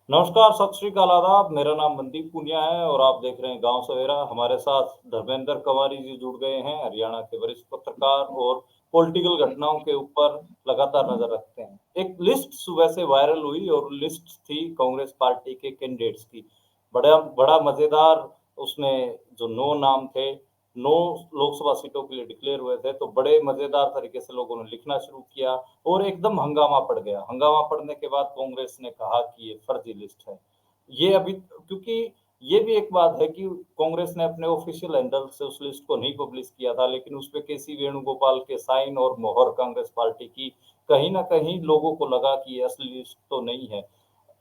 नमस्कार, सत श्री अकाल, आदाब। मेरा नाम मनदीप पूनिया है और आप देख रहे हैं गांव सवेरा। हमारे साथ धर्मेंद्र कंवारी जी जुड़ गए हैं, हरियाणा के वरिष्ठ पत्रकार और पॉलिटिकल घटनाओं के ऊपर लगातार नजर रखते हैं। एक लिस्ट सुबह से वायरल हुई और लिस्ट थी कांग्रेस पार्टी के कैंडिडेट्स की। बड़ा बड़ा मजेदार। उसमें जो 9 नाम थे, 9 लोकसभा सीटों के लिए डिक्लेयर हुए थे, तो बड़े मजेदार तरीके से लोगों ने लिखना शुरू किया और एकदम हंगामा पड़ गया। हंगामा पड़ने के बाद कांग्रेस ने कहा कि ये फर्जी लिस्ट है। ये अभी, क्योंकि ये भी एक बात है कि कांग्रेस ने अपने ऑफिशियल हैंडल से उस लिस्ट को नहीं पब्लिश किया था, लेकिन उस पे केसी वेणुगोपाल के साइन और मोहर कांग्रेस पार्टी की, कहीं ना कहीं लोगों को लगा कि ये असली लिस्ट तो नहीं है।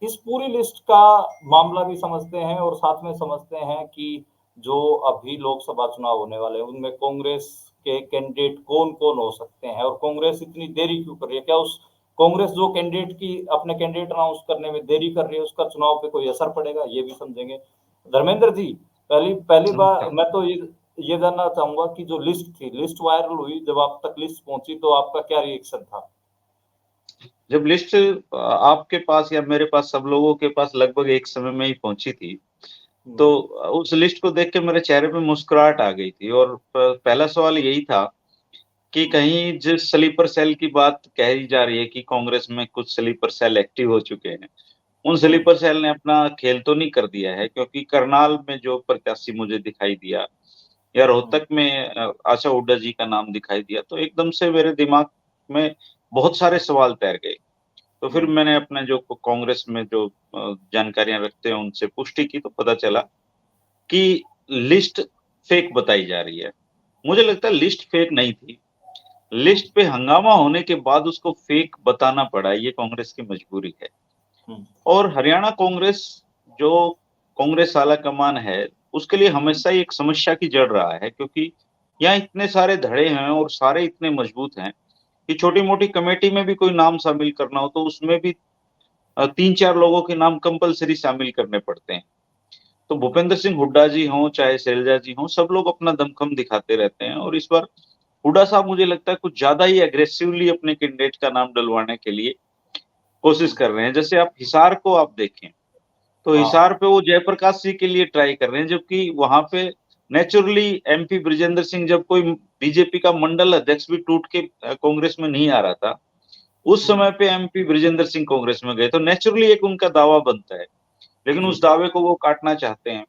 इस पूरी लिस्ट का मामला भी समझते हैं और साथ में समझते हैं कि जो अभी लोकसभा चुनाव होने वाले हैं उनमें कांग्रेस के कैंडिडेट कौन कौन हो सकते हैं और कांग्रेस इतनी देरी क्यों कर रही है। क्या उस कांग्रेस जो कैंडिडेट की अपने कैंडिडेट अनाउंस करने में देरी कर रही है उसका चुनाव पे कोई असर पड़ेगा, ये भी समझेंगे। धर्मेंद्र जी, पहली पहली बार नमस्कार। मैं तो ये जानना चाहूंगा कि जो लिस्ट थी, लिस्ट वायरल हुई, जब आप तक लिस्ट पहुंची तो आपका क्या रिएक्शन था? जब लिस्ट आपके पास या मेरे पास सब लोगों के पास लगभग एक समय में ही पहुंची थी, तो हम्म। उस लिस्ट को देख के मेरे चेहरे पे मुस्कुराहट आ गई थी। और पहला सवाल यही था कि कहीं जिस स्लीपर सेल की बात कही जा रही है कि कांग्रेस में कुछ स्लीपर सेल एक्टिव हो चुके हैं, उन हम्म। स्लीपर सेल ने अपना खेल तो नहीं कर दिया है। क्योंकि करनाल में जो प्रत्याशी मुझे दिखाई दिया या हम्म। रोहतक में आशा हुड्डा जी का नाम दिखाई दिया, तो एकदम से मेरे दिमाग में बहुत सारे सवाल तैर गए। तो फिर हम्म। मैंने अपने जो कांग्रेस में जो जानकारियां रखते हैं उनसे पुष्टि की, तो पता चला कि लिस्ट फेक बताई जा रही है। मुझे लगता है लिस्ट फेक नहीं थी। हम्म। लिस्ट पे हंगामा होने के बाद उसको फेक बताना पड़ा, ये कांग्रेस की मजबूरी है। हम्म। और हरियाणा कांग्रेस जो कांग्रेस आला कमान है, उसके लिए हमेशा ही एक समस्या की जड़ रहा है। क्योंकि यहाँ इतने सारे धड़े हैं और सारे इतने मजबूत हैं कि छोटी मोटी कमेटी में भी कोई नाम शामिल करना हो तो उसमें भी 3-4 लोगों के नाम कंपलसरी शामिल करने पड़ते हैं। तो भूपेंद्र सिंह हुड्डा जी हों चाहे शैलजा जी हों, सब लोग अपना दमखम दिखाते रहते हैं। और इस बार हुड्डा साहब मुझे लगता है कुछ ज्यादा ही एग्रेसिवली अपने कैंडिडेट का नाम डलवाने के लिए कोशिश हम्म। कर रहे हैं। जैसे आप हिसार को आप देखें, तो हाँ। हिसार पे वो जयप्रकाश सिंह के लिए ट्राई कर रहे हैं, जबकि वहां पे नेचुरली एमपी ब्रिजेंद्र सिंह, जब कोई बीजेपी का मंडल अध्यक्ष भी टूट के कांग्रेस में नहीं आ रहा था, उस हम्म। समय पे एमपी ब्रिजेंद्र सिंह कांग्रेस में गए, तो नेचुरली एक उनका दावा बनता है। लेकिन जी। उस दावे को वो काटना चाहते हैं।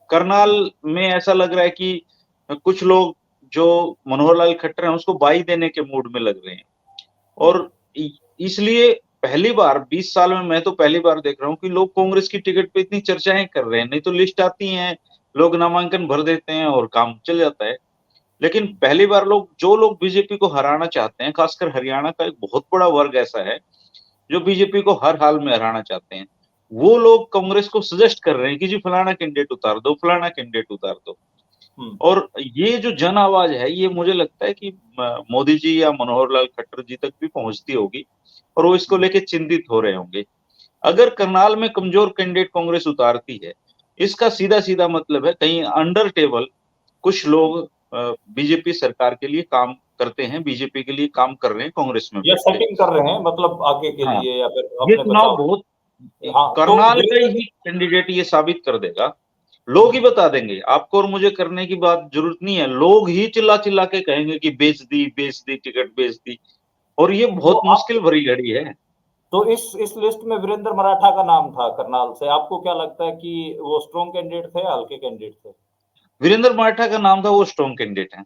करनाल हम्म। में ऐसा लग रहा है कि कुछ लोग जो मनोहर लाल खट्टर हैं उसको बाई देने के मूड में लग रहे हैं। हम्म। और इसलिए पहली बार 20 साल में मैं तो पहली बार देख रहा हूँ कि लोग कांग्रेस की टिकट पे इतनी चर्चाएं कर रहे हैं। नहीं तो लिस्ट आती है, लोग नामांकन भर देते हैं और काम चल जाता है। लेकिन हम्म। पहली बार जो लोग बीजेपी को हराना चाहते हैं, खासकर हरियाणा का एक बहुत बड़ा वर्ग ऐसा है जो बीजेपी को हर हाल में हराना चाहते हैं, वो लोग कांग्रेस को सजेस्ट कर रहे हैं कि जी फलाना कैंडिडेट उतार दो, फलाना कैंडिडेट उतार दो। हम्म। और ये जो जन आवाज है, ये मुझे लगता है कि मोदी जी या मनोहर लाल खट्टर जी तक भी पहुंचती होगी और वो इसको हम्म। लेके चिंतित हो रहे होंगे। अगर करनाल में कमजोर कैंडिडेट कांग्रेस उतारती है, इसका सीधा सीधा मतलब है कहीं अंडर टेबल कुछ लोग बीजेपी सरकार के लिए काम करते हैं, बीजेपी के लिए काम कर रहे हैं कांग्रेस में या बैठ के। सेटिंग कर रहे हैं, मतलब आगे के हाँ, लिए या फिर ये अपने चुनाव बचाव बहुत के। हाँ, तो करनाल का वीरेंद्र ही जी। कैंडिडेट ये साबित कर देगा। लोग ही हम्म। बता देंगे, आपको और मुझे करने की बात जरूरत नहीं है। लोग ही चिल्ला चिल्ला के कहेंगे कि बेच दी टिकट, बेच दी। और ये तो बहुत आप, मुश्किल भरी घड़ी है। तो इस लिस्ट में वीरेंद्र मराठा का नाम था करनाल से। आपको क्या लगता है कि वो स्ट्रॉन्ग कैंडिडेट थे या हल्के कैंडिडेट थे? वीरेंद्र मराठा का नाम था, वो स्ट्रॉन्ग कैंडिडेट है।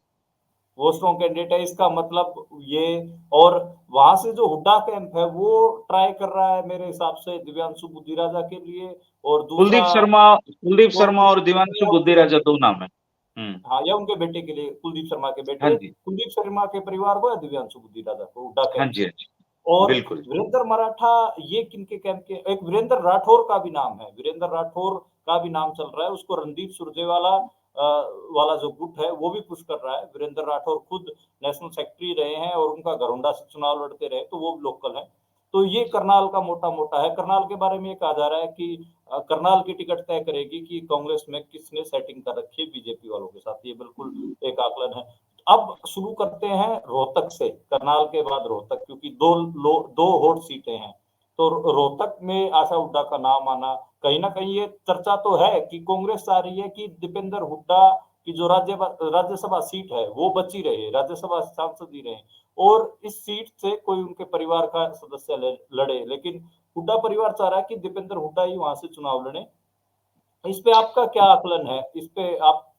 वो स्ट्रॉन्ग कैंडिडेट है, इसका मतलब ये। और वहां से जो हुड्डा कैंप है वो ट्राई कर रहा है मेरे हिसाब से दिव्यांशु बुद्धिराजा के लिए, और दूसरा कुलदीप शर्मा और दिव्यांशु और बुद्धि राजा दो नाम है। हाँ, या उनके बेटे के लिए, कुलदीप शर्मा के हाँ बेटे, जी, कुलदीप शर्मा के परिवार को या दिव्यांशु बुद्धिराजा को, हुड्डा हाँ कैंप जी, से। हाँ जी। और बिल्कुल। वीरेंद्र मराठा, ये किनके कैंप के? एक वीरेंद्र राठौर का भी नाम है, वीरेंद्र राठौर का भी नाम चल रहा है। उसको रणदीप सुरजेवाला वाला जो गुट है वो भी पुश कर रहा है। वीरेंद्र राठौर खुद नेशनल सेक्रेटरी रहे हैं और उनका घरौंडा से चुनाव लड़ते रहे, तो वो भी लोकल है। तो ये करनाल का मोटा मोटा है। करनाल के बारे में ये कहा जा रहा है कि करनाल की टिकट तय करेगी कि कांग्रेस में किसने सेटिंग कर रखी है बीजेपी वालों के साथ। ये बिल्कुल एक आकलन है। अब शुरू करते हैं रोहतक से, करनाल के बाद रोहतक, क्योंकि दो हॉट सीटें हैं। तो रोहतक में आशा हुड्डा का नाम आना, कहीं न कहीं ये चर्चा तो है कि कांग्रेस चाह रही है कि दीपेंद्र हुड्डा की जो राज्यसभा सीट है, वो बची रहे, राज्यसभा सांसद ही रहे और इस सीट से कोई उनके परिवार का सदस्य लड़े। लेकिन हुड्डा परिवार चाह रहा है कि दीपेंद्र हुड्डा ही वहाँ से चुनाव लड़ें। इस पे आपका क्या आकलन है? इस पे आप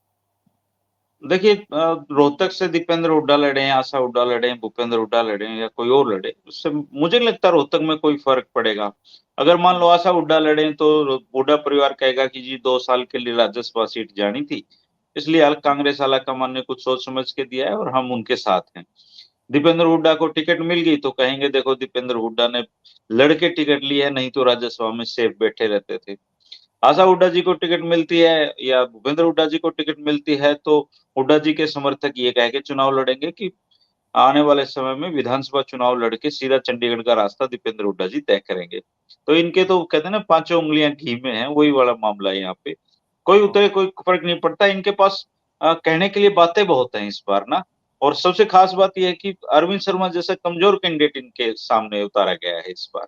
देखिए रोहतक से दीपेंद्र हुड्डा लड़े, आशा हुड्डा लड़े, भूपेंद्र हुड्डा लड़े या कोई और लड़े, उससे मुझे नहीं लगता रोहतक में कोई फर्क पड़ेगा। अगर मान लो आशा हुड्डा लड़े तो हुड्डा परिवार कहेगा कि जी 2 साल के लिए राज्यसभा सीट जानी थी, इसलिए कांग्रेस आलाकमान ने कुछ सोच समझ के दिया है और हम उनके साथ हैं। दीपेंद्र हुड्डा को टिकट मिल गई तो कहेंगे देखो दीपेंद्र हुड्डा ने लड़के टिकट ली है, नहीं तो राज्यसभा में सेफ बैठे रहते थे। आशा हुड्डा जी को टिकट मिलती है या भूपेंद्र हुड्डा जी को टिकट मिलती है तो हुड्डा जी के समर्थक ये कह के चुनाव लड़ेंगे कि आने वाले समय में विधानसभा चुनाव लड़के सीधा चंडीगढ़ का रास्ता दीपेंद्र हुड्डा जी तय करेंगे। तो इनके तो कहते हैं ना पांचों उंगलियां घी में हैं, वही वाला मामला है यहाँ पे। कोई उतरे कोई फर्क नहीं पड़ता, इनके पास कहने के लिए बातें बहुत हैं इस बार ना। और सबसे खास बात यह है कि अरविंद शर्मा जैसा कमजोर कैंडिडेट इनके सामने उतारा गया है इस बार।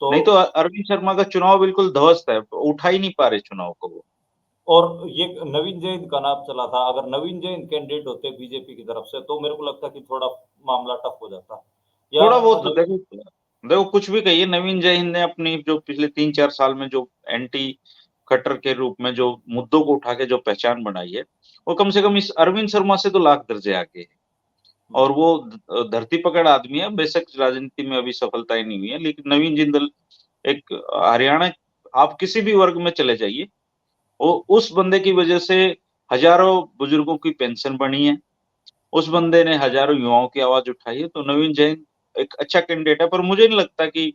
तो नहीं तो अरविंद शर्मा का चुनाव बिल्कुल ध्वस्त है, उठा ही नहीं पा रहे चुनाव को वो। और ये नवीन जैन का नाम चला था, अगर नवीन जैन कैंडिडेट होते बीजेपी की तरफ से तो मेरे को लगता है कि थोड़ा मामला टफ हो जाता। या थोड़ा बहुत तो नवीन देखो, देखो कुछ भी कहिए, नवीन जैन ने अपनी जो पिछले 3-4 साल में जो एंटी खट्टर के रूप में जो मुद्दों को उठा के जो पहचान बनाई है, वो कम से कम इस अरविंद शर्मा से तो लाख दर्जे आगे है। हुँ, और वो धरती पकड़ आदमी है, बेशक राजनीति में अभी सफलताएं नहीं हुई है, लेकिन नवीन जिंदल एक हरियाणा, आप किसी भी वर्ग में चले जाइए, वो उस बंदे की वजह से हजारों बुजुर्गों की पेंशन बनी है, उस बंदे ने हजारों युवाओं की आवाज उठाई है। तो नवीन जैन एक अच्छा कैंडिडेट है, पर मुझे नहीं लगता कि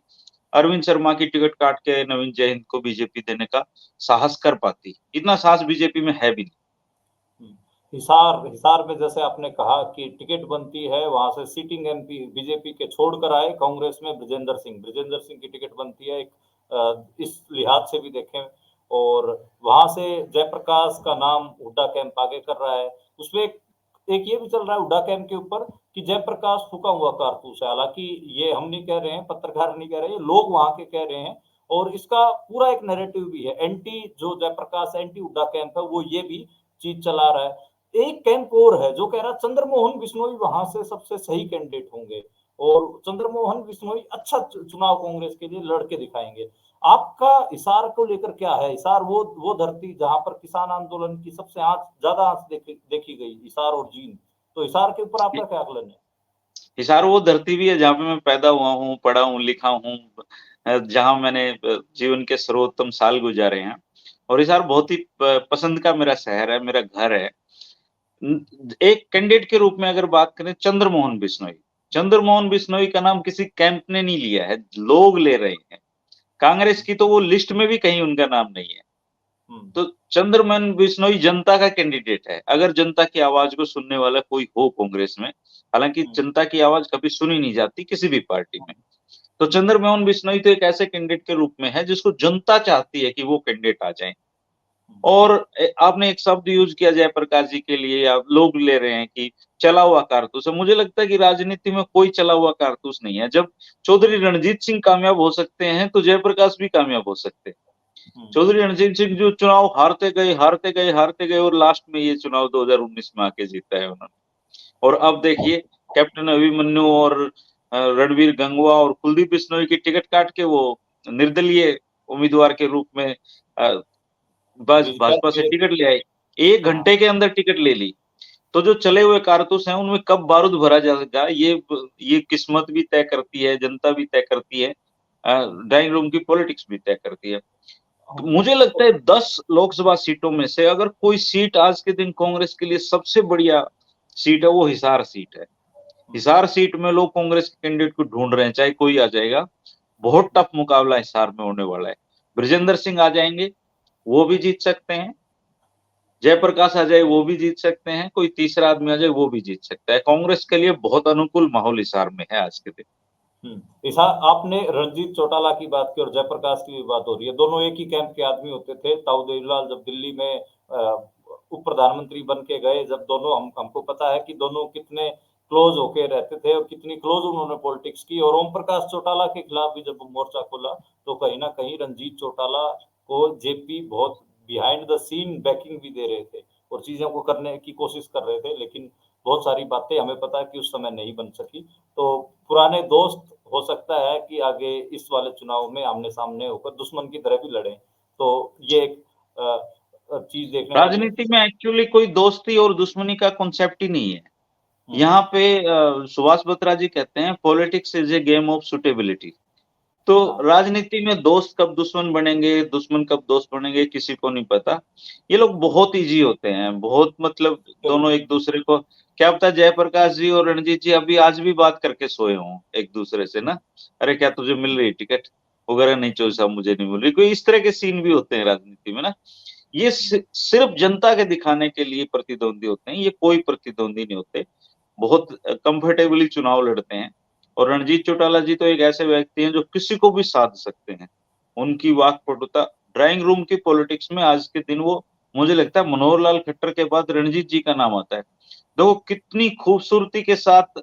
अरविंद शर्मा की टिकट काट के नवीन जैन को बीजेपी देने का साहस कर पाती। इतना साहस बीजेपी में है भी नहीं। हुँ। हिसार हिसार में जैसे आपने कहा कि टिकट बनती है, वहाँ से सिटिंग एमपी बीजेपी के छोड़कर आए कांग्रेस में बृजेंद्र सिंह की टिकट बनती है। एक इस लिहाज से भी देखें और वहाँ से जयप्रकाश का नाम हुड्डा कैंप आगे कर रहा है। उसमें एक एक ये भी चल रहा है हुड्डा कैंप के ऊपर कि जयप्रकाश फूँका हुआ कारतूस है। हालाँकि ये हम नहीं कह रहे हैं, पत्रकार नहीं कह रहे हैं, ये लोग वहाँ के कह रहे हैं और इसका पूरा एक नैरेटिव भी है। एंटी जो जयप्रकाश एंटी हुड्डा कैंप है, वो ये भी चीज़ चला रहा है। एक कैंप और है जो कह रहा है चंद्रमोहन बिश्नोई वहाँ से सबसे सही कैंडिडेट होंगे और चंद्रमोहन बिश्नोई अच्छा चुनाव कांग्रेस के लिए लड़ के दिखाएँगे। आपका हिसार को लेकर क्या है? हिसार वो धरती जहाँ पर किसान आंदोलन की सबसे ज़्यादा आँच देखी देखी गई, हिसार और जींद। तो हिसार के ऊपर आपका क्या आकलन है? हिसार वो धरती भी है जहाँ पे मैं पैदा हुआ हूँ, पढ़ा हूँ, लिखा हूँ, जहाँ मैंने जीवन के सर्वोत्तम साल गुजारे हैं। और हिसार बहुत ही पसंद का मेरा शहर है, मेरा घर है। एक कैंडिडेट के रूप में अगर बात करें, चंद्रमोहन बिश्नोई का नाम किसी कैंप ने नहीं लिया है, लोग ले रहे हैं। कांग्रेस की तो वो लिस्ट में भी कहीं उनका नाम नहीं है। हुँ, तो चंद्रमोहन बिश्नोई जनता का कैंडिडेट है, अगर जनता की आवाज को सुनने वाला कोई हो कांग्रेस में। हालांकि हुँ, जनता की आवाज कभी सुनी नहीं जाती किसी भी पार्टी में। हुँ, तो चंद्रमोहन बिश्नोई तो एक ऐसे कैंडिडेट के रूप में है जिसको जनता चाहती है कि वो कैंडिडेट आ जाए। हुँ, और आपने एक शब्द यूज किया जयप्रकाश जी के लिए, आप लोग ले रहे हैं कि चला हुआ कारतूस है। मुझे लगता है कि राजनीति में कोई चला हुआ कारतूस नहीं है। जब चौधरी हुँ, रणजीत सिंह कामयाब हो सकते हैं तो जयप्रकाश भी कामयाब हो सकते हैं। हुँ, चौधरी रणजीत सिंह जो चुनाव हारते गए और लास्ट में ये चुनाव 2019 में आके जीता है उन्होंने। और अब देखिए, कैप्टन अभिमन्यु और रणवीर गंगवा और कुलदीप बिश्नोई की टिकट काट के वो निर्दलीय उम्मीदवार के रूप में बस बीजेपी भाजपा से के टिकट ले आई। 1 हाँ, घंटे के अंदर टिकट ले ली। तो जो चले हुए कारतूस हैं उनमें कब बारूद भरा जाएगा, ये किस्मत भी तय करती है, जनता भी तय करती है, ड्राइंग रूम की पॉलिटिक्स भी तय करती है। तो हाँ, मुझे लगता है 10 लोकसभा सीटों में से अगर कोई सीट आज के दिन कांग्रेस के लिए सबसे बढ़िया सीट है, वो हिसार सीट है। हुँ, हिसार सीट में लोग कांग्रेस के कैंडिडेट को ढूंढ रहे हैं, चाहे कोई आ जाएगा। बहुत टफ मुकाबला हिसार में होने वाला है। बृजेंद्र सिंह आ जाएंगे, वो भी जीत सकते हैं। जयप्रकाश आ जाए, वो भी जीत सकते हैं। कोई तीसरा आदमी आ जाए, वो भी जीत सकता है। कांग्रेस के लिए बहुत अनुकूल माहौल हिसार में है आज के दिन। हुँ। इसा आपने रणजीत चौटाला की बात की और जयप्रकाश की भी बात हो रही है। दोनों एक ही कैंप के आदमी होते थे। ताऊ देवीलाल जब दिल्ली में उप प्रधानमंत्री बन के गए, जब दोनों हमको पता है कि दोनों कितने क्लोज होके रहते थे और कितनी क्लोज उन्होंने पॉलिटिक्स की। और ओम प्रकाश चौटाला के खिलाफ भी जब मोर्चा खोला तो कहीं ना कहीं रणजीत चौटाला को जेपी बहुत बिहाइंड द सीन बैकिंग भी दे रहे थे और चीजों को करने की कोशिश कर रहे थे, लेकिन बहुत सारी बातें हमें पता है कि उस समय नहीं बन सकी। तो पुराने दोस्त हो सकता है कि आगे इस वाले चुनाव में आमने सामने होकर दुश्मन की तरह भी लड़े। तो ये एक चीज देखने को मिली। राजनीति में एक्चुअली कोई दोस्ती और दुश्मनी का कॉन्सेप्ट ही नहीं है। हम्म, यहाँ पे सुभाष बत्रा जी कहते हैं politics is a game of suitability. तो हाँ, राजनीति में दोस्त कब दुश्मन बनेंगे, दुश्मन कब दोस्त बनेंगे, किसी को नहीं पता। ये लोग बहुत इजी होते हैं, बहुत मतलब दोनों बिल्कुल। एक दूसरे को, क्या पता जयप्रकाश जी और रणजीत जी अभी आज भी बात करके सोए हों एक दूसरे से ना, अरे क्या तुझे मिल रही टिकट वगैरह, नहीं चोरी साहब मुझे नहीं मिल रही, कोई इस तरह के सीन भी होते हैं राजनीति में ना। ये सिर्फ जनता के दिखाने के लिए प्रतिद्वंदी होते हैं, ये कोई प्रतिद्वंदी नहीं होते, बहुत कंफर्टेबली चुनाव लड़ते हैं। और रणजीत चौटाला जी तो एक ऐसे व्यक्ति हैं जो किसी को भी साध सकते हैं, उनकी वाकपटुता। ड्राइंग रूम की पॉलिटिक्स में आज के दिन वो, मुझे लगता है मनोहर लाल खट्टर के बाद रणजीत जी का नाम आता है। देखो कितनी खूबसूरती के साथ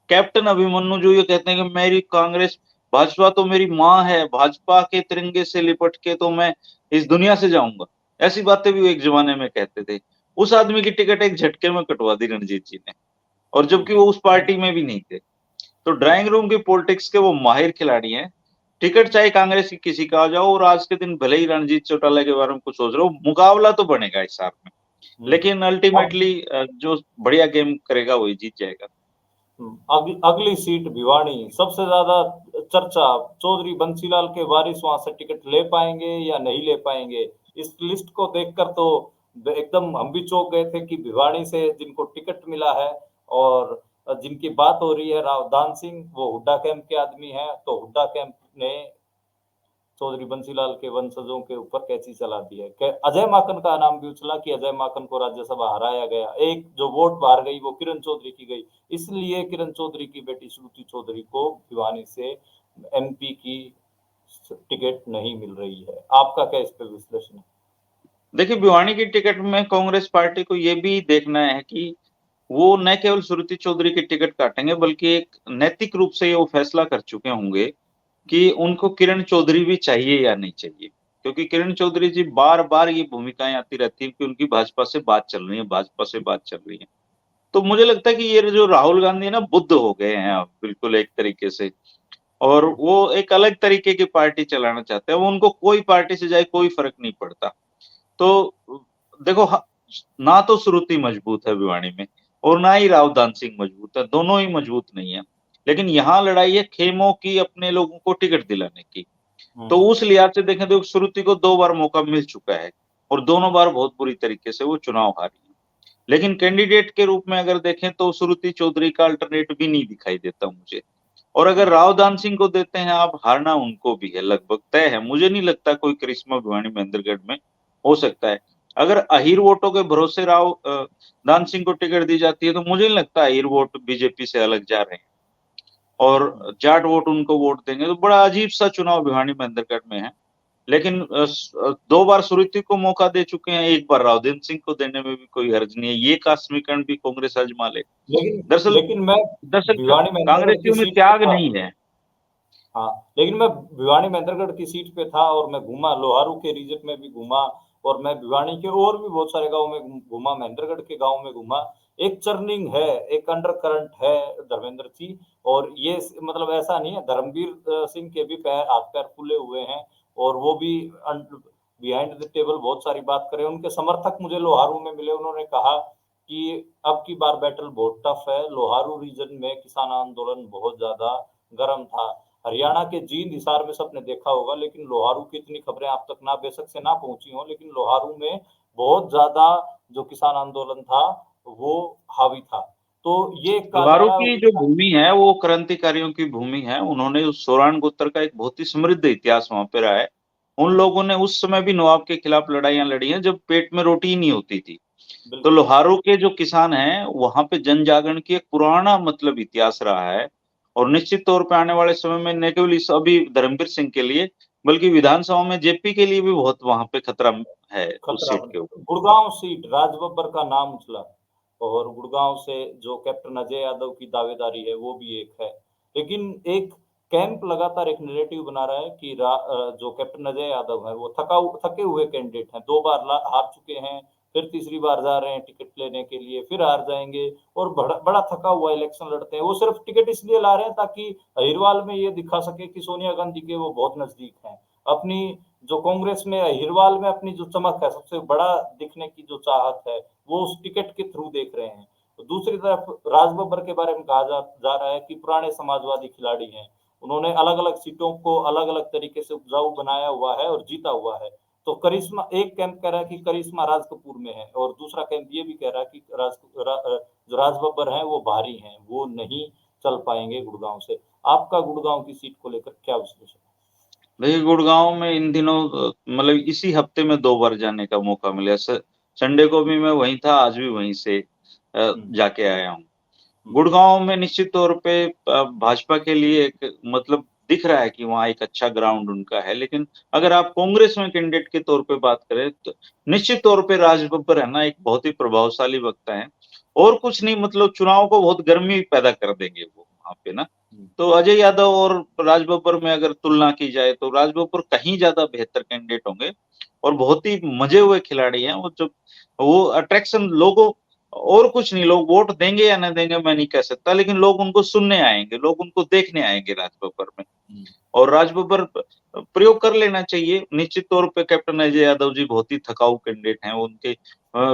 कैप्टन अभिमन्यु जो ये कहते हैं कि मेरी कांग्रेस, भाजपा तो मेरी माँ है, भाजपा के तिरंगे से लिपट के तो मैं इस दुनिया से जाऊंगा, ऐसी बातें भी वो एक जमाने में कहते थे। उस आदमी की टिकट एक झटके में कटवा दी रणजीत जी ने, और जबकि वो उस पार्टी में भी नहीं थे। तो ड्राइंग रूम की पॉलिटिक्स के वो माहिर खिलाड़ी हैं। टिकट चाहे कांग्रेस की किसी का आ जाओ, और आज के दिन भले ही रणजीत चौटाला के बारे में कुछ सोच रहे हो, मुकाबला तो बनेगा इस साथ में, लेकिन अब अल्टीमेटली जो बढ़िया गेम करेगा वही जीत जाएगा। अगली सीट भिवानी सबसे ज्यादा चर्चा, चौधरी बंसीलाल के वारिस वहां से टिकट ले पाएंगे या नहीं ले पाएंगे। इस लिस्ट को देखकर तो एकदम हम भी चौंक गए थे कि भिवानी से जिनको टिकट मिला है और जिनकी बात हो रही है रावदान सिंह, वो हुड्डा कैंप के आदमी हैं। तो हुड्डा कैंप ने चौधरी बंसीलाल के वंशजों के ऊपर कैसी चला दी है। अजय माकन का नाम भी उछला कि अजय माकन को राज्यसभा हराया गया। एक जो वोट बाहर गई वो किरण चौधरी की गई, इसलिए किरण चौधरी की बेटी श्रुति चौधरी को भिवानी से एमपी की टिकट नहीं मिल रही है। आपका क्या इस पर विश्लेषण है? देखिए भिवानी की टिकट में कांग्रेस पार्टी को ये भी देखना है कि वो न केवल श्रुति चौधरी की टिकट काटेंगे, बल्कि एक नैतिक रूप से ये वो फैसला कर चुके होंगे कि उनको किरण चौधरी भी चाहिए या नहीं चाहिए। क्योंकि किरण चौधरी जी बार बार ये भूमिकाएं आती रहती है कि उनकी भाजपा से बात चल रही है, भाजपा से बात चल रही है। तो मुझे लगता है कि ये जो राहुल गांधी है ना, बुद्ध हो गए हैं अब बिल्कुल एक तरीके से, और वो एक अलग तरीके की पार्टी चलाना चाहते हैं। वो उनको कोई पार्टी से जाए कोई फर्क नहीं पड़ता। तो देखो ना तो श्रुति मजबूत है भिवानी में, और ना ही रावदान सिंह मजबूत है, दोनों ही मजबूत नहीं है। लेकिन यहाँ लड़ाई है खेमों की, अपने लोगों को टिकट दिलाने की। तो हम्म, उस लिहाज से देखें तो श्रुति को 2 बार मौका मिल चुका है, और दोनों बार बहुत बुरी तरीके से वो चुनाव हारी है। लेकिन कैंडिडेट के रूप में अगर देखें तो श्रुति चौधरी का अल्टरनेट भी नहीं दिखाई देता मुझे। और अगर रावदान सिंह को देते हैं आप, हारना उनको भी है, लगभग तय है। मुझे नहीं लगता कोई करिश्मा भिवानी महेंद्रगढ़ में हो सकता है। अगर अहीर वोटों के भरोसे दान सिंह को टिकट दी जाती है तो मुझे नहीं लगता अहीर वोट बीजेपी से अलग जा रहे हैं, और जाट वोट उनको वोट देंगे। तो बड़ा अजीब सा चुनाव भिवानी महेंद्रगढ़ में है। लेकिन 2 बार श्रुति को मौका दे चुके हैं, 1 बार रावदान सिंह को देने में भी कोई हर्ज नहीं है। ये का समीकरण भी कांग्रेस आजमा ले। लेकिन दरअसल लेकिन मैं दरअसल भिवानी महेंद्रगढ़ की कांग्रेसियों में सीट पे त्याग था। नहीं है। हाँ, लेकिन मैं भिवानी महेंद्रगढ़ की सीट पे था और मैं घूमा, लोहारू के रीजन में भी घूमा और मैं भिवानी के और भी बहुत सारे गांव में घूमा, महेंद्रगढ़ के गांव में घूमा। एक चर्निंग है, एक अंडर करंट है धर्मेंद्र जी। और ये मतलब ऐसा नहीं है, धर्मवीर सिंह के भी पैर हाथ पैर फूले हुए हैं और वो भी बिहाइंड द टेबल बहुत सारी बात करें। उनके समर्थक मुझे लोहारू में मिले, उन्होंने कहा कि अब की बार बैटल बहुत टफ है। लोहारू रीजन में किसान आंदोलन बहुत ज्यादा गर्म था। हरियाणा के जींद हिसार में सबने देखा होगा, लेकिन लोहारू की इतनी खबरें आप तक ना बेशक से ना पहुंची हो, लेकिन लोहारू में बहुत ज्यादा जो किसान आंदोलन था वो हावी था। तो ये कहा जा लोहारू रहा की जो है। भूमि है वो क्रांतिकारियों की भूमि है। उन्होंने उस सोरान गोत्र का एक बहुत ही समृद्ध इतिहास वहां पे रहा है। उन लोगों ने उस समय भी नवाब के खिलाफ लड़ाइयां लड़ी हैं जब पेट में रोटी ही नहीं होती थी। तो बिल्कुल। लोहारू के जो किसान हैं वहां पे जन जागरण की एक पुराना मतलब इतिहास रहा है। और निश्चित तौर पे आने वाले समय में न केवल इस अभी धर्मवीर सिंह के लिए, बल्कि विधानसभा में जेपी के लिए भी बहुत वहां पे खतरा है उस खतरा सीट बन के ऊपर। गुड़गांव सीट राजबब्बर का नाम उछला। और गुड़गांव से जो कैप्टन अजय यादव की दावेदारी है वो भी एक है। लेकिन एक कैंप लगातार एक नैरेटिव बना रहा है कि जो कैप्टन अजय यादव है वो थके हुए कैंडिडेट हैं, 2 बार हार चुके हैं, फिर तीसरी बार जा रहे हैं टिकट लेने के लिए, फिर हार जाएँगे और बड़ा बड़ा थका हुआ इलेक्शन लड़ते हैं। वो सिर्फ टिकट इसलिए ला रहे हैं ताकि अहिरवाल में ये दिखा सके कि सोनिया गांधी के वो बहुत नज़दीक हैं। अपनी जो कांग्रेस में अहिरवाल में अपनी जो चमक है, सबसे बड़ा दिखने की जो चाहत है, वो उस टिकट के थ्रू देख रहे हैं। तो दूसरी तरफ राज बब्बर के बारे में कहा जा रहा है कि पुराने समाजवादी खिलाड़ी हैं। उन्होंने अलग-अलग सीटों को अलग-अलग तरीके से उपजाऊ बनाया हुआ है और जीता हुआ है। तो करिश्मा एक कैंप कह रहा है कि करिश्मा राज कपूर में है और दूसरा कैंप ये भी कह रहा है कि जो राज बब्बर हैं वो भारी हैं, वो नहीं चल पाएँगे गुड़गाँव से। आपका गुड़गाँव की सीट को लेकर क्या विश्लेषण है? देखिए, गुड़गाँव में इन दिनों मतलब इसी हफ्ते में 2 बार जाने का मौका मिला। संडे को भी मैं वहीं था, आज भी वहीं से हुँ, जाके आया हूँ। हुँ, गुड़गाँव में निश्चित तौर पे भाजपा के लिए एक मतलब दिख रहा है कि वहाँ एक अच्छा ग्राउंड उनका है, लेकिन अगर आप कांग्रेस में कैंडिडेट के तौर पे बात करें, तो निश्चित तौर पे राज बब्बर है ना, एक बहुत ही प्रभावशाली वक्ता है और कुछ नहीं मतलब चुनाव को बहुत गर्मी पैदा कर देंगे वो वहाँ पे ना। हुँ, तो अजय यादव और राज बब्बर में अगर तुलना की जाए, तो राज बब्बर कहीं ज़्यादा बेहतर कैंडिडेट होंगे और बहुत ही मज़े हुए खिलाड़ी हैं। वो अट्रैक्शन लोगों और कुछ नहीं, लोग वोट देंगे या नहीं देंगे मैं नहीं कह सकता, लेकिन लोग उनको सुनने आएँगे, लोग उनको देखने आएँगे राज बब्बर में। हुँ। और राज बब्बर प्रयोग कर लेना चाहिए। निश्चित तौर पे कैप्टन अजय यादव जी बहुत ही थकाऊ कैंडिडेट हैं, उनके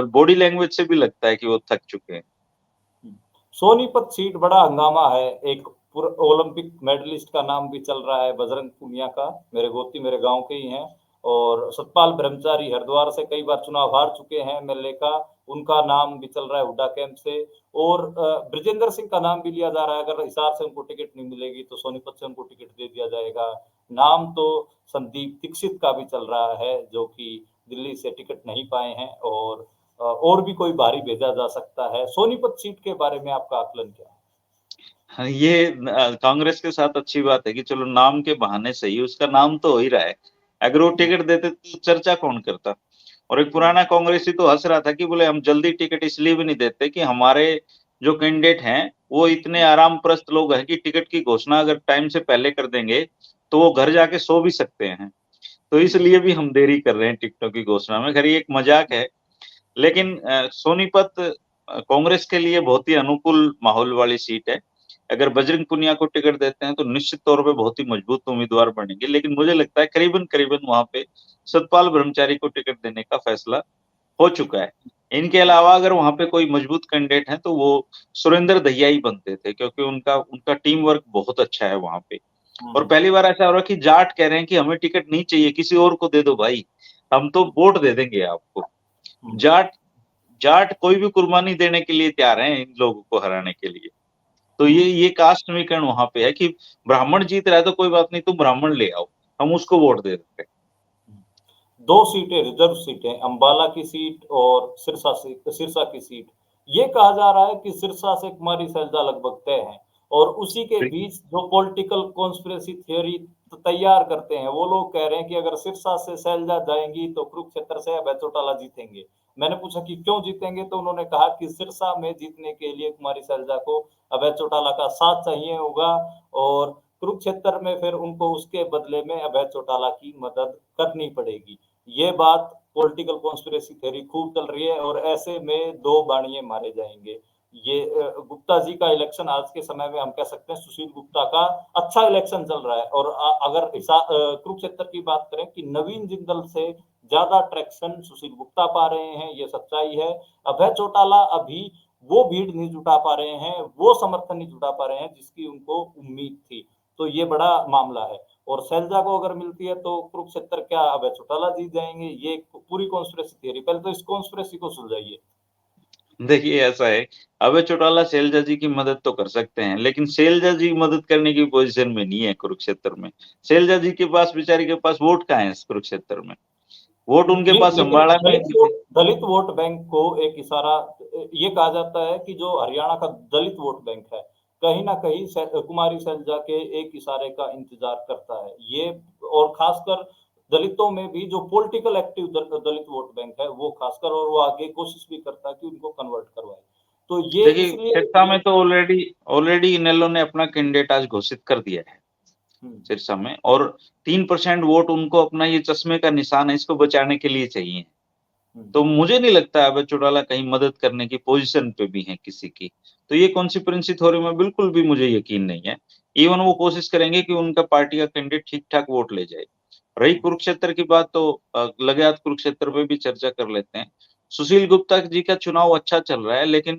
बॉडी लैंग्वेज से भी लगता है कि वो थक चुके हैं। हुँ। सोनीपत सीट बड़ा हंगामा है। एक ओलंपिक मेडलिस्ट का नाम भी चल रहा है, बजरंग पूनिया का। मेरे गोती मेरे गाँव के ही हैं और सतपाल ब्रह्मचारी हरिद्वार से कई बार चुनाव हार चुके हैं एमएलए का, उनका नाम भी चल रहा है हुड्डा कैंप से और बृजेंद्र सिंह का नाम भी लिया जा रहा है। अगर हिसार से उनको टिकट नहीं मिलेगी तो सोनीपत से उनको टिकट दे दिया जाएगा। नाम तो संदीप दीक्षित का भी चल रहा है, जो कि दिल्ली से टिकट नहीं पाए हैं और भी कोई भारी भेजा जा सकता है। सोनीपत सीट के बारे में आपका आकलन क्या है? हाँ, ये कांग्रेस के साथ अच्छी बात है कि चलो नाम के बहाने सही, उसका नाम तो हो ही रहा है। अगर वो हुँ, टिकट देते तो चर्चा कौन करता? और एक हुँ, पुराना कांग्रेसी तो हँस रहा था कि बोले हम जल्दी टिकट इसलिए भी नहीं देते कि हमारे जो कैंडिडेट हैं, वो इतने हुँ, आरामप्रस्त लोग हैं कि टिकट की घोषणा अगर टाइम से पहले कर देंगे, तो वो घर जाके सो भी सकते हैं। तो हुँ, इसलिए भी हम देरी कर रहे हैं टिकटों की घोषणा में। खैर ये एक मज़ाक है, लेकिन सोनीपत कांग्रेस के लिए बहुत ही अनुकूल माहौल वाली सीट है। अगर बजरंग पुनिया को टिकट देते हैं, तो निश्चित तौर पे बहुत ही मजबूत उम्मीदवार बनेंगे। लेकिन मुझे लगता है करीबन-करीबन वहाँ पे सतपाल ब्रह्मचारी को टिकट देने का फैसला हो चुका है। इनके हुँ, अलावा अगर वहाँ पे कोई मजबूत कैंडिडेट हैं, तो वो सुरेंद्र दहिया ही बनते थे क्योंकि उनका उनका टीम वर्क बहुत अच्छा है वहाँ पे। हुँ, और हुँ, पहली बार ऐसा हो रहा है कि जाट कह रहे हैं कि हमें टिकट नहीं चाहिए, किसी और को दे दो भाई, हम तो वोट दे देंगे आपको। हुँ। जाट जाट कोई भी कुर्बानी देने के लिए तैयार हैं इन लोगों को हराने के लिए। तो ये कास्ट समीकरण वहाँ पे है कि ब्राह्मण जीत रहा है तो कोई बात नहीं, तुम ब्राह्मण ले आओ, हम उसको वोट दे देते हैं। 2 सीटें रिज़र्व सीटें, अम्बाला की सीट और सिरसा की सीट। ये कहा जा रहा है कि सिरसा से कुमारी सैलजा लगभग तय हैं और उसी के बिल्कुल। बीच जो पॉलिटिकल कॉन्स्पिरेसी थियरी तैयार करते हैं, वो लोग कह रहे हैं कि अगर सिरसा से सैलजा जाएँगी तो कुरुक्षेत्र से अभय चौटाला जीतेंगे। मैंने पूछा कि क्यों जीतेंगे? तो उन्होंने कहा कि सिरसा में जीतने के लिए कुमारी सैलजा को अभय चौटाला का साथ चाहिए होगा और कुरुक्षेत्र में फिर उनको उसके बदले में अभय चौटाला की मदद करनी पड़ेगी। ये बात पॉलिटिकल कॉन्स्पिरेसी थ्योरी खूब चल रही है और ऐसे में 2 बाणिए मारे जाएँगे। ये गुप्ता जी का इलेक्शन आज के समय में हम कह सकते हैं सुशील गुप्ता का अच्छा इलेक्शन चल रहा है और अगर कुरुक्षेत्र की बात करें कि नवीन जिंदल से ज़्यादा ट्रैक्शन सुशील गुप्ता पा रहे हैं, ये सच्चाई है। अभय चौटाला अभी वो भीड़ नहीं जुटा पा रहे हैं, वो समर्थन नहीं जुटा पा रहे हैं जिसकी उनको उम्मीद थी। तो ये बड़ा मामला है। और शैलजा को अगर मिलती है तो कुरुक्षेत्र क्या अभय चौटाला जीत जाएँगे? ये पूरी कॉन्स्पिरेसी थियरी। पहले तो इस कॉन्स्पिरेसी को सुलझाइए। देखिए ऐसा है, अभय चौटाला शैलजा जी की मदद तो कर सकते हैं, लेकिन शैलजा जी मदद करने की पोज़ीशन में नहीं है कुरुक्षेत्र में। शैलजा जी के पास बेचारी के पास वोट कहाँ है इस कुरुक्षेत्र में? वोट उनके जी, पास लेकिन अम्बाड़ा में दलित वोट बैंक को एक इशारा ये कहा जाता है कि जो हरियाणा का दलित वोट बैंक है, कहीं न कहीं कुमारी सैलजा के एक इशारे का इंतज़ार करता है। ये और ख़ासकर दलितों में भी जो पॉलिटिकल एक्टिव दलित वोट बैंक है, वो ख़ासकर और वो आगे कोशिश भी करता है कि उनको कन्वर्ट करवाए। तो ये देखिए, इसलिए सिरसा में तो ऑलरेडी इनेलो ने अपना कैंडिडेट आज घोषित कर दिया है सिरसा में, और 3% वोट उनको अपना ये चश्मे का निशान है, इसको बचाने के लिए चाहिए। तो मुझे नहीं लगता अभय चौटाला कहीं मदद करने की पोजीशन पे भी हैं किसी की। तो ये कॉन्स्पिरेसी थ्योरी में बिल्कुल भी मुझे यकीन नहीं है। इवन वो कोशिश करेंगे कि उनका पार्टी का कैंडिडेट ठीक-ठाक वोट ले जाए। रही कुरुक्षेत्र की बात, तो लगे हाथ कुरुक्षेत्र पे भी चर्चा कर लेते हैं। सुशील गुप्ता जी का चुनाव अच्छा चल रहा है, लेकिन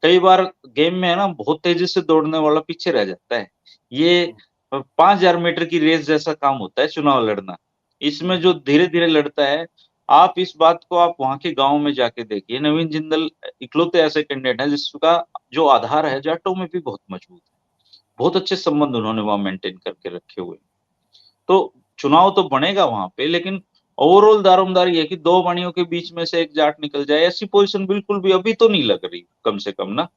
कई बार गेम में है ना, बहुत तेजी से दौड़ने वाला पीछे रह जाता है। ये 5000 मीटर की रेस जैसा काम होता है चुनाव लड़ना। इसमें जो धीरे-धीरे लड़ता है, आप इस बात को आप वहाँ के गाँव में जाके देखिए, नवीन जिंदल इकलौते ऐसे कैंडिडेट हैं जिसका जो आधार है जाटों में भी बहुत मजबूत है। बहुत अच्छे संबंध उन्होंने वहाँ मेंटेन करके रखे हुए हैं। तो चुनाव तो बनेगा वहाँ पे, लेकिन ओवरऑल दारोमदारी है कि 2 वाणियों के बीच में से एक जाट निकल जाए, ऐसी पोजीशन बिल्कुल भी अभी तो नहीं लग रही, कम से कम ना।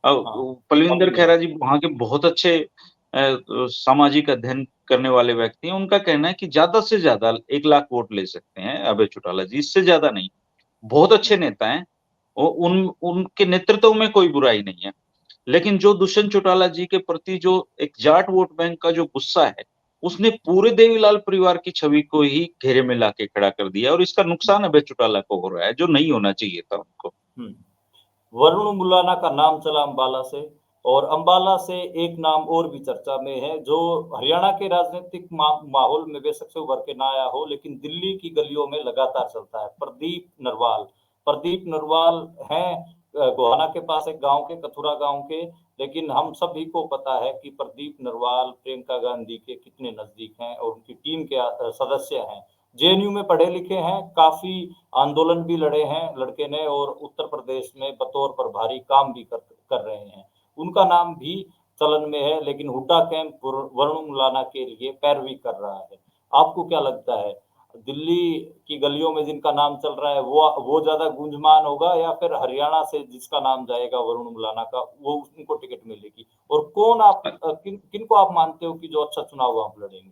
पलविंदर खैरा जी वहाँ के बहुत अच्छे सामाजिक अध्ययन करने वाले व्यक्ति हैं। उनका कहना है कि ज्यादा से ज्यादा 1 लाख वोट ले सकते हैं अभय चौटाला जी, इससे ज्यादा नहीं। बहुत अच्छे नेता हैं, उनके नेतृत्व में कोई बुराई नहीं है। लेकिन जो दुष्यंत चौटाला जी के प्रति जो एक जाट वोट बैंक का जो गुस्सा है, उसने पूरे देवीलाल परिवार की छवि को ही घेरे में लाके खड़ा कर दिया, और इसका नुकसान अभय चौटाला को हो रहा है, जो नहीं होना चाहिए था उनको। वरुण मुलाना का नाम चला अंबाला से, और अंबाला से एक नाम और भी चर्चा में है जो हरियाणा के राजनीतिक माहौल में बेशक से उभर के ना आया हो, लेकिन दिल्ली की गलियों में लगातार चलता है। प्रदीप नरवाल। प्रदीप नरवाल हैं गोहाना के पास एक गांव के, कथुरा गांव के, लेकिन हम सभी को पता है कि प्रदीप नरवाल प्रियंका गांधी के कितने नजदीक हैं और उनकी टीम के सदस्य हैं। जेएनयू में पढ़े लिखे हैं, काफी आंदोलन भी लड़े हैं लड़के ने, और उत्तर प्रदेश में बतौर प्रभारी काम भी कर रहे हैं। उनका नाम भी चलन में है, लेकिन हुड्डा कैंप वरुण मुलाना के लिए पैरवी कर रहा है। आपको क्या लगता है, दिल्ली की गलियों में जिनका नाम चल रहा है वो ज्यादा गूंजमान होगा, या फिर हरियाणा से जिसका नाम जाएगा वरुण मुलाना का, वो उनको टिकट मिलेगी? और कौन आप किनको आप मानते हो कि जो अच्छा चुनाव वहां लड़ेंगे?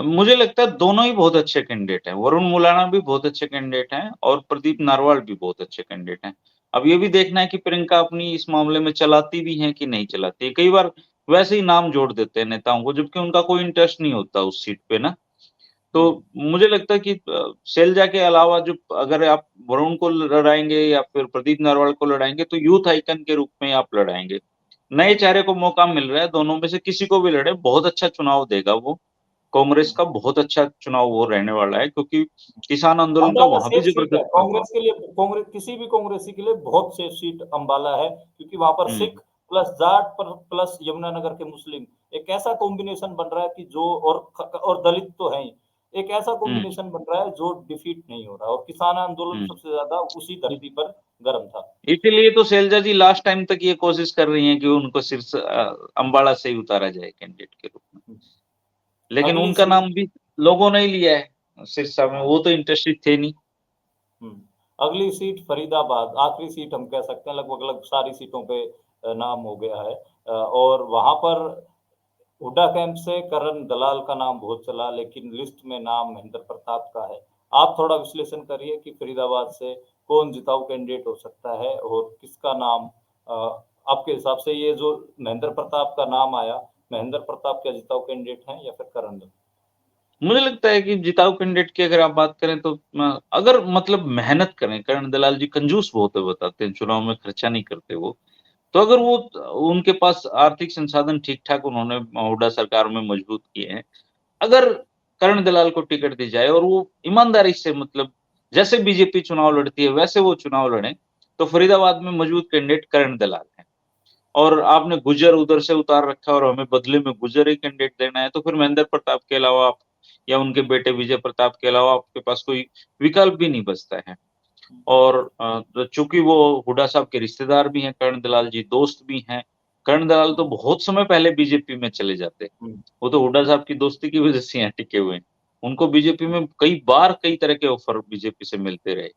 मुझे लगता है दोनों ही बहुत अच्छे कैंडिडेट हैं। वरुण मुलाना भी बहुत अच्छे कैंडिडेट हैं और प्रदीप नारवाल भी बहुत अच्छे कैंडिडेट हैं। अब ये भी देखना है कि प्रियंका अपनी इस मामले में चलाती भी हैं कि नहीं चलाती है। कई बार वैसे ही नाम जोड़ देते हैं नेताओं को, जबकि उनका कोई इंटरेस्ट नहीं होता उस सीट पे ना। तो मुझे लगता है कि शैलजा के अलावा जो, अगर आप वरुण को लड़ाएंगे या फिर प्रदीप नारवाल को लड़ाएंगे, तो यूथ आइकन के रूप में आप लड़ाएंगे। नए चेहरे को मौका मिल रहा है, दोनों में से किसी को भी लड़े, बहुत अच्छा चुनाव देगा वो। कांग्रेस का बहुत अच्छा चुनाव वो रहने वाला है, क्योंकि किसान आंदोलन का अंबाला वहां भी सेफ सीट है जबरदस्त प्रभाव। कांग्रेस के लिए, कांग्रेस किसी भी कांग्रेसी के लिए बहुत सेफ सीट अंबाला है, क्योंकि वहां पर हम्म सिख प्लस जाट पर प्लस यमुनानगर के मुस्लिम, एक ऐसा कॉम्बिनेशन बन रहा है कि जो, और दलित तो है ही, एक ऐसा हम्म कॉम्बिनेशन बन रहा है जो डिफीट नहीं हो रहा, और किसान आंदोलन हम्म सबसे ज्यादा उसी धरती पर गर्म था। इसीलिए तो शैलजा जी लास्ट टाइम तक ये कोशिश कर रही हैं कि उनको सिर्फ अंबाला से ही उतारा जाए कैंडिडेट के रूप में। लेकिन अगली उनका सीट। नाम भी लोगों ने ही लिया है सिरसा में, हाँ। वो तो इंटरेस्टेड थे नहीं। अगली सीट फरीदाबाद, आखिरी सीट हम कह सकते हैं, लगभग सारी सीटों पे नाम हो गया है, और वहां पर हुड्डा कैंप से करण दलाल का नाम बहुत चला, लेकिन लिस्ट में नाम महेंद्र प्रताप का है। आप थोड़ा विश्लेषण करिए कि फरीदाबाद से कौन जिताऊ कैंडिडेट हो सकता है, और किसका नाम आपके हिसाब से, ये जो महेंद्र प्रताप का नाम आया, महेंद्र प्रताप क्या जिताऊ कैंडिडेट हैं या फिर करण दलाल? मुझे लगता है कि जिताऊ कैंडिडेट की अगर आप बात करें तो अगर मतलब मेहनत करें, करण दलाल जी कंजूस बहुत है, बताते हैं चुनाव में खर्चा नहीं करते वो। तो अगर वो, उनके पास आर्थिक संसाधन ठीक ठाक उन्होंने हुड्डा सरकार में मजबूत किए हैं, अगर करण दलाल को टिकट दी जाए और वो ईमानदारी से, मतलब जैसे बीजेपी चुनाव लड़ती है वैसे वो चुनाव लड़े, तो फरीदाबाद में मौजूद कैंडिडेट करण दलाल है। और आपने गुजर उधर से उतार रखा और हमें बदले में गुजर ही कैंडिडेट देना है, तो फिर महेंद्र प्रताप के अलावा आप, या उनके बेटे विजय प्रताप के अलावा आपके पास कोई विकल्प भी नहीं बचता है। और चूंकि वो हुड्डा साहब के रिश्तेदार भी हैं, कर्ण दलाल जी दोस्त भी हैं। कर्ण दलाल तो बहुत समय पहले बीजेपी में चले जाते, वो तो हुड्डा साहब की दोस्ती की वजह से यहाँ टिके हुए हैं। उनको बीजेपी में कई बार कई तरह के ऑफर बीजेपी से मिलते रहे।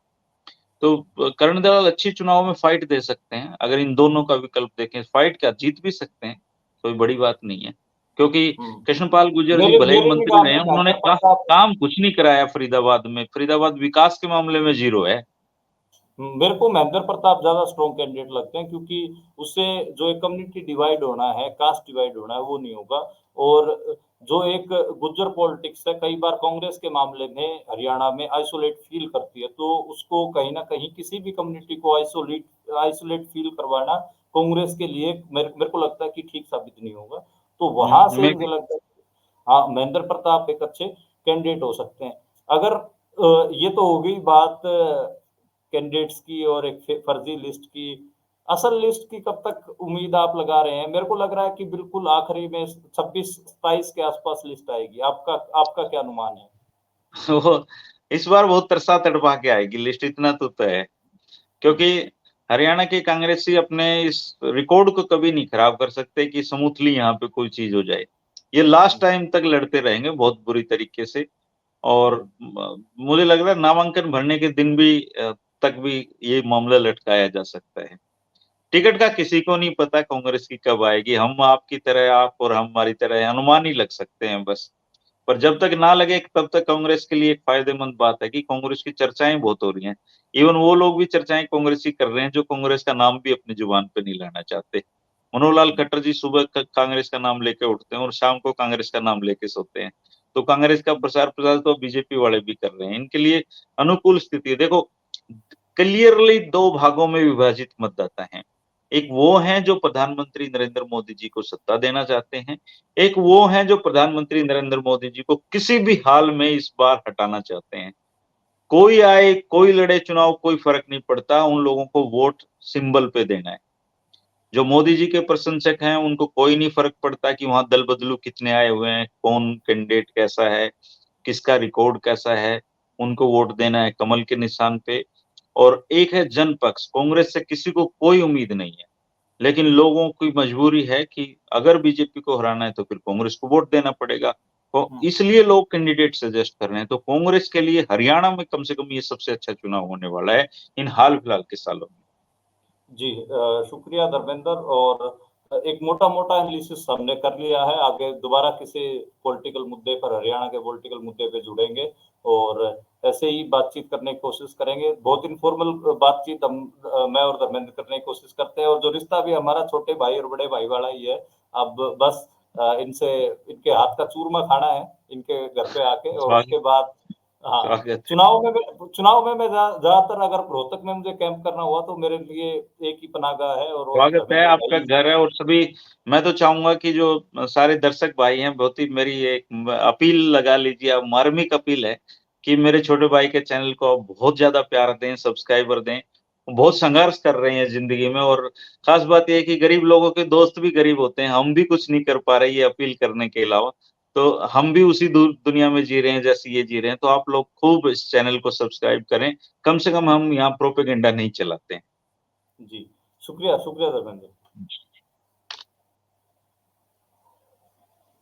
तो कर्ण दलाल अच्छी चुनाव में फाइट दे सकते हैं। अगर इन दोनों का विकल्प देखें, फाइट क्या, जीत भी सकते हैं, कोई बड़ी बात नहीं है। क्योंकि कृष्णपाल गुर्जर जी मेरे भले ही मेरे मंत्री निगाह रहे में हैं, उन्होंने महेंद्र प्रताप। काम कुछ नहीं कराया फरीदाबाद में। फरीदाबाद विकास के मामले में जीरो है। मेरे को महेंद्र प्रताप ज्यादा स्ट्रॉन्ग कैंडिडेट लगते हैं, क्योंकि उससे जो एक कम्युनिटी डिवाइड होना है, कास्ट डिवाइड होना है, वो नहीं होगा। और जो एक गुज्जर पॉलिटिक्स है, कई बार कांग्रेस के मामले में हरियाणा में आइसोलेट फील करती है, तो उसको कहीं ना कहीं किसी भी कम्युनिटी को आइसोलेट फील करवाना कांग्रेस के लिए मेरे को लगता है कि ठीक साबित नहीं होगा। तो वहां से मैं मुझे लगता है हाँ, महेंद्र प्रताप एक अच्छे कैंडिडेट हो सकते हैं। अगर ये तो हो गई बात कैंडिडेट्स की और एक फर्जी लिस्ट की। असल लिस्ट की कब तक उम्मीद आप लगा रहे हैं? मेरे को लग रहा है कि बिल्कुल आखिरी में 26-27 के आसपास लिस्ट आएगी। आपका आपका क्या अनुमान है? वो इस बार बहुत तरसा तड़पा के आएगी लिस्ट, इतना तो तय है। क्योंकि हरियाणा के कांग्रेसी अपने इस रिकॉर्ड को कभी नहीं खराब कर सकते कि स्मूथली यहाँ पे कोई चीज हो जाए। ये लास्ट टाइम तक लड़ते रहेंगे बहुत बुरी तरीके से। और मुझे लग रहा है नामांकन भरने के दिन भी तक भी ये मामला लटकाया जा सकता है। टिकट का किसी को नहीं पता कांग्रेस की कब आएगी। हम आपकी तरह, आप और हमारी तरह अनुमान ही लग सकते हैं बस। पर जब तक ना लगे तब तक कांग्रेस के लिए एक फायदेमंद बात है कि कांग्रेस की चर्चाएं बहुत हो रही हैं। इवन वो लोग भी चर्चाएं कांग्रेसी कर रहे हैं जो कांग्रेस का नाम भी अपनी जुबान पे नहीं लाना चाहते। मनोहर लाल खट्टर जी सुबह कांग्रेस का नाम लेके उठते हैं और शाम को कांग्रेस का नाम लेके सोते हैं। तो कांग्रेस का प्रचार प्रसार तो बीजेपी वाले भी कर रहे हैं। इनके लिए अनुकूल स्थिति है। देखो, क्लियरली दो भागों में विभाजित मतदाता हैं। एक वो हैं जो प्रधानमंत्री नरेंद्र मोदी जी को सत्ता देना चाहते हैं, एक वो हैं जो प्रधानमंत्री नरेंद्र मोदी जी को किसी भी हाल में इस बार हटाना चाहते हैं। कोई आए, कोई लड़े चुनाव, कोई फर्क नहीं पड़ता, उन लोगों को वोट सिंबल पे देना है। जो मोदी जी के प्रशंसक हैं उनको कोई नहीं फर्क पड़ता कि वहां दल बदलू कितने आए हुए हैं, कौन कैंडिडेट कैसा है, किसका रिकॉर्ड कैसा है। उनको वोट देना है कमल के निशान पे। और एक है जनपक्ष, कांग्रेस से किसी को कोई उम्मीद नहीं है, लेकिन लोगों की मजबूरी है कि अगर बीजेपी को हराना है तो फिर कांग्रेस को वोट देना पड़ेगा। तो इसलिए लोग कैंडिडेट सजेस्ट कर रहे हैं। तो कांग्रेस के लिए हरियाणा में कम से कम ये सबसे अच्छा चुनाव होने वाला है इन हाल फिलहाल के सालों में। जी, शुक्रिया धर्मेंद्र। और एक मोटा-मोटा एनालिसिस हमने कर लिया है। आगे दोबारा किसी पॉलिटिकल मुद्दे पर, हरियाणा के पॉलिटिकल मुद्दे पे जुड़ेंगे और ऐसे ही बातचीत करने की कोशिश करेंगे। बहुत इन्फॉर्मल बातचीत मैं और धर्मेंद्र करने की कोशिश करते हैं, और जो रिश्ता भी हमारा छोटे भाई और बड़े भाई वाला ही है। अब बस इनसे इनके हाथ का चूरमा खाना है, इनके घर पे आके, और स्वागत उसके बाद हाँ, स्वागत है। चुनाव में मैं ज़्यादातर अगर रोहतक में मुझे कैंप करना हुआ तो मेरे लिए एक ही पनाहगाह है, और वो स्वागत है, धर्मेंद्र आपका भाई। घर है। और सभी, मैं तो चाहूंगा कि जो सारे दर्शक भाई हैं, बहुत ही मेरी एक अपील लगा लीजिए, आप मार्मिक अपील है कि मेरे छोटे भाई के चैनल को आप बहुत ज्यादा प्यार दें, सब्सक्राइबर दें। वो बहुत संघर्ष कर रहे हैं जिंदगी में, और खास बात यह है कि गरीब लोगों के दोस्त भी गरीब होते हैं। हम भी कुछ नहीं कर पा रहे ये अपील करने के अलावा। तो हम भी उसी दुनिया में जी रहे हैं जैसे ये जी रहे हैं। तो आप लोग खूब इस चैनल को सब्सक्राइब करें। कम से कम हम यहाँ प्रोपेगेंडा नहीं चलाते हैं। जी, शुक्रिया, शुक्रिया धर्मेंद्र।